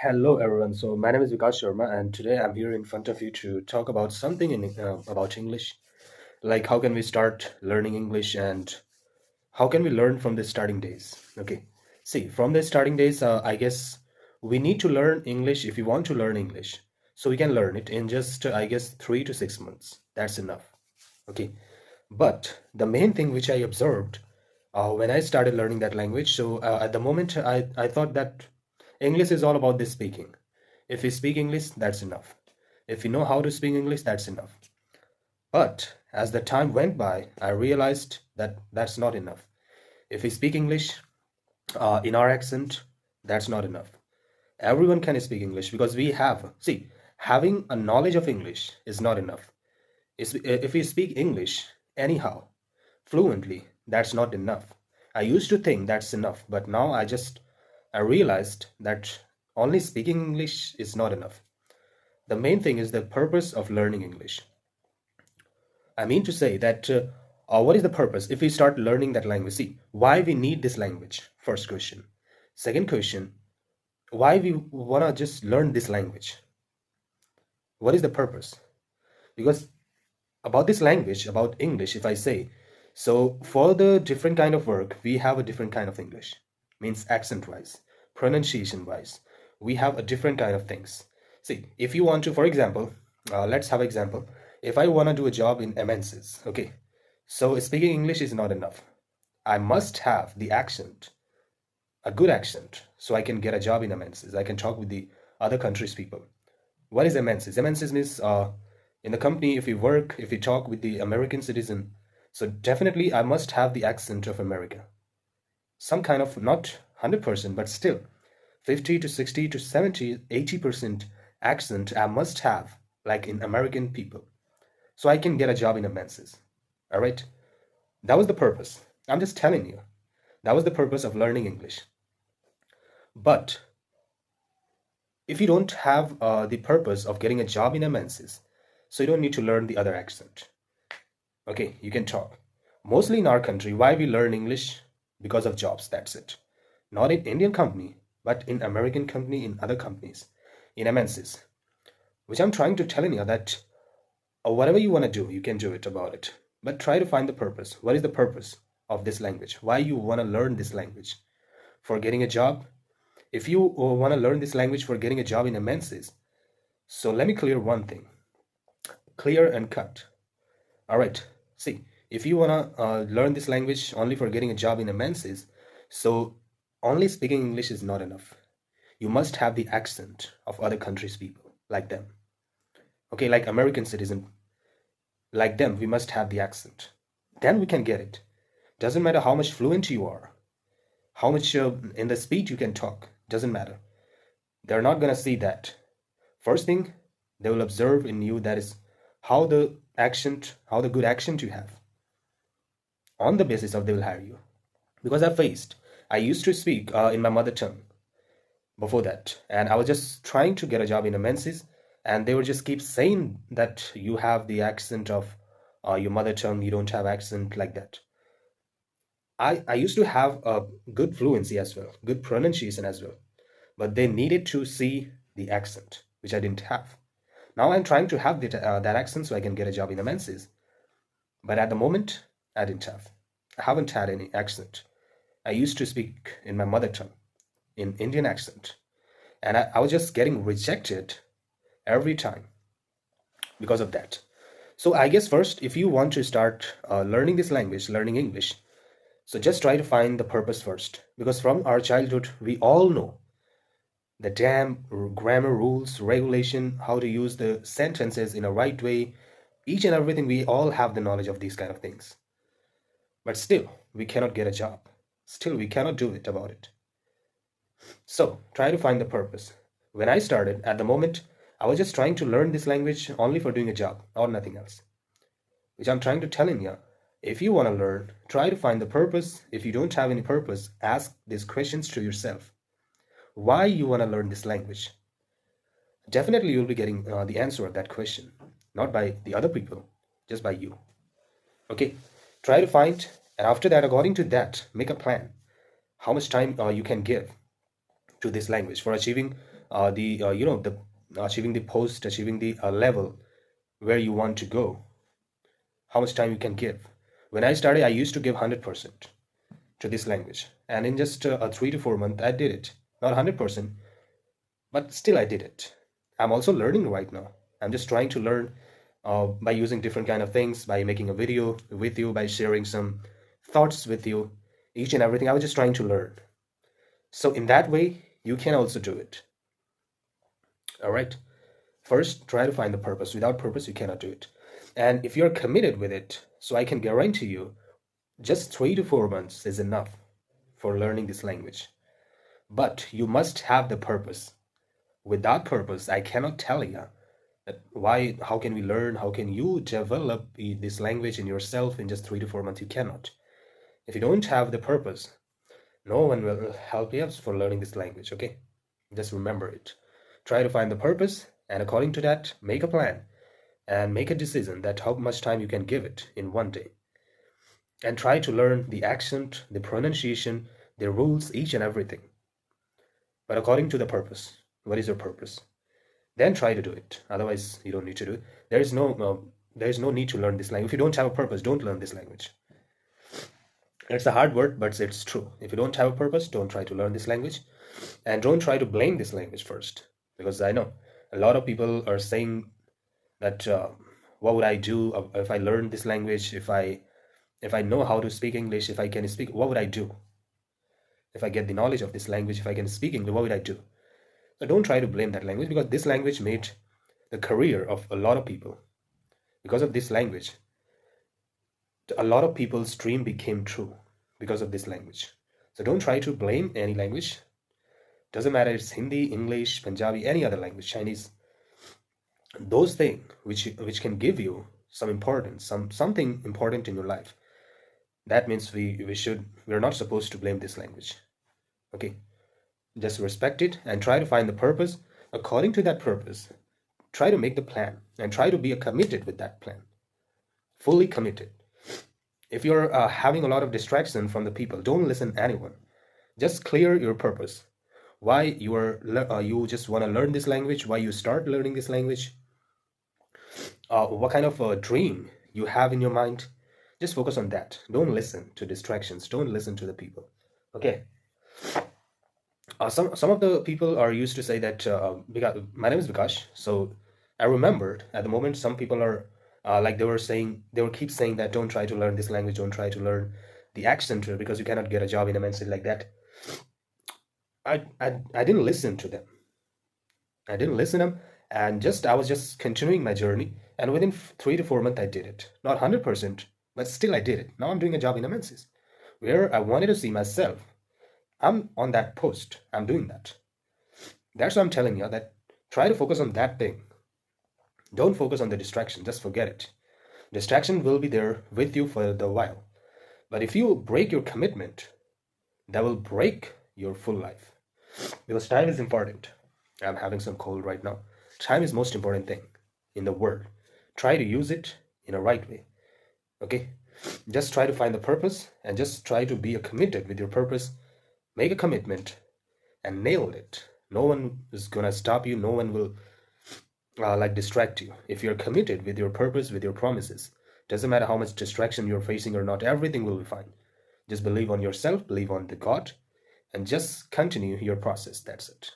Hello, everyone. So, my name is Vikas Sharma, and today I'm here in front of you to talk about something about English. Like, how can we start learning English and how can we learn from the starting days? Okay. See, from the starting days, I guess we need to learn English if you want to learn English. So, we can learn it in just, I guess, 3 to 6 months. That's enough. Okay. But the main thing which I observed when I started learning that language, so at the moment I thought that English is all about the speaking. If we speak English, that's enough. If we know how to speak English, that's enough. But as the time went by, I realized that that's not enough. If we speak English in our accent, that's not enough. Everyone can speak English because see, having a knowledge of English is not enough. If we speak English anyhow, fluently, that's not enough. I used to think that's enough, but now I realized that only speaking English is not enough. The main thing is the purpose of learning English. I mean to say that what is the purpose if we start learning that language? See, why we need this language? First question. Second question, why we wanna just learn this language? What is the purpose? Because about this language, about English, if I say, so for the different kind of work, we have a different kind of English. Means accent wise, pronunciation wise, we have a different kind of things. See, if you want to, for example, let's have example. If I want to do a job in MNCs, okay, so speaking English is not enough. I must have the accent, a good accent, so I can get a job in MNCs. I can talk with the other countries' people. What is MNCs? MNCs means in the company, if we work, if we talk with the American citizen, so definitely I must have the accent of America. Some kind of, not 100%, but still 50 to 60 to 70, 80% accent I must have, like in American people. So I can get a job in MNCs. All right? That was the purpose. I'm just telling you. That was the purpose of learning English. But if you don't have the purpose of getting a job in MNCs, so you don't need to learn the other accent. Okay, you can talk. Mostly in our country, why we learn English? Because of jobs, that's it. Not in Indian company, but in American company, in other companies, in MNCs. Which I'm trying to tell you that whatever you want to do, you can do it about it. But try to find the purpose. What is the purpose of this language? Why you want to learn this language? For getting a job? If you want to learn this language for getting a job in MNCs, so let me clear one thing. Clear and cut. All right. See, if you want to learn this language only for getting a job in MNCs, so only speaking English is not enough. You must have the accent of other countries' people, like them. Okay, like American citizen, like them, we must have the accent. Then we can get it. Doesn't matter how much fluent you are, how much in the speech you can talk. Doesn't matter. They're not gonna see that. First thing, they will observe in you that is how the good accent you have. On the basis of they will hire you. Because I used to speak in my mother tongue before that, and I was just trying to get a job in a Menzies, and they would just keep saying that you have the accent of your mother tongue, you don't have accent like that. I used to have a good fluency as well, good pronunciation as well, but they needed to see the accent, which I didn't have. Now I'm trying to have that accent so I can get a job in a Menzies, but at the moment I didn't have. I haven't had any accent. I used to speak in my mother tongue, in Indian accent, and I was just getting rejected every time because of that. So I guess first, if you want to start learning this language, learning English, so just try to find the purpose first, because from our childhood we all know the damn grammar rules, regulation, how to use the sentences in a right way, each and everything. We all have the knowledge of these kind of things, but still we cannot get a job. Still we cannot do it about it. So try to find the purpose. When I started, at the moment, I was just trying to learn this language only for doing a job or nothing else. Which I'm trying to tell you. If you want to learn, try to find the purpose. If you don't have any purpose, ask these questions to yourself. Why you want to learn this language? Definitely you'll be getting the answer of that question. Not by the other people, just by you. Okay? Try to find, and after that, according to that, make a plan. How much time you can give to this language for achieving the the achieving the post, achieving the level where you want to go, how much time you can give. When I started, I used to give 100% to this language, and in just a 3 to 4 months, I did it. Not 100%, but still I did it. I'm also learning right now. I'm just trying to learn by using different kind of things, by making a video with you, by sharing some thoughts with you, each and everything. I was just trying to learn. So in that way, you can also do it. All right. First, try to find the purpose. Without purpose, you cannot do it. And if you're committed with it, so I can guarantee you, just 3 to 4 months is enough for learning this language. But you must have the purpose. Without purpose, I cannot tell you that why, how can we learn, how can you develop this language in yourself in just 3 to 4 months? You cannot. If you don't have the purpose, no one will help you for learning this language, okay? Just remember it. Try to find the purpose, and according to that, make a plan and make a decision that how much time you can give it in one day. And try to learn the accent, the pronunciation, the rules, each and everything. But according to the purpose. What is your purpose? Then try to do it. Otherwise, you don't need to do it. There is no need to learn this language. If you don't have a purpose, don't learn this language. It's a hard word, but it's true. If you don't have a purpose, don't try to learn this language. And don't try to blame this language first. Because I know a lot of people are saying that what would I do if I learn this language, if I know how to speak English, if I can speak, what would I do? If I get the knowledge of this language, if I can speak English, what would I do? So don't try to blame that language, because this language made the career of a lot of people. Because of this language, a lot of people's dream became true because of this language. So don't try to blame any language. Doesn't matter, it's Hindi, English, Punjabi, any other language, Chinese. Those things which can give you some importance, something important in your life. That means we're not supposed to blame this language. Okay. Just respect it and try to find the purpose. According to that purpose, try to make the plan and try to be committed with that plan. Fully committed. If you're having a lot of distraction from the people, don't listen to anyone. Just clear your purpose. Why you just want to learn this language, why you start learning this language, what kind of a dream you have in your mind. Just focus on that. Don't listen to distractions. Don't listen to the people. Okay. Some of the people are used to say that because my name is Vikash, so I remembered at the moment some people are like they were keep saying that don't try to learn this language, don't try to learn the accent because you cannot get a job in MNC like that. I didn't listen to them. I didn't listen to them, and I was just continuing my journey, and within 3 to 4 months I did it. Not 100%, but still I did it. Now I'm doing a job in MNCs where I wanted to see myself. I'm on that post. I'm doing that. That's what I'm telling you, that try to focus on that thing. Don't focus on the distraction. Just forget it. Distraction will be there with you for the while. But if you break your commitment, that will break your full life. Because time is important. I'm having some cold right now. Time is most important thing in the world. Try to use it in a right way. Okay? Just try to find the purpose and just try to be committed with your purpose. Make a commitment and nail it. No one is gonna stop you. No one will like distract you. If you're committed with your purpose, with your promises, doesn't matter how much distraction you're facing or not, everything will be fine. Just believe on yourself, believe on the God, and just continue your process. That's it.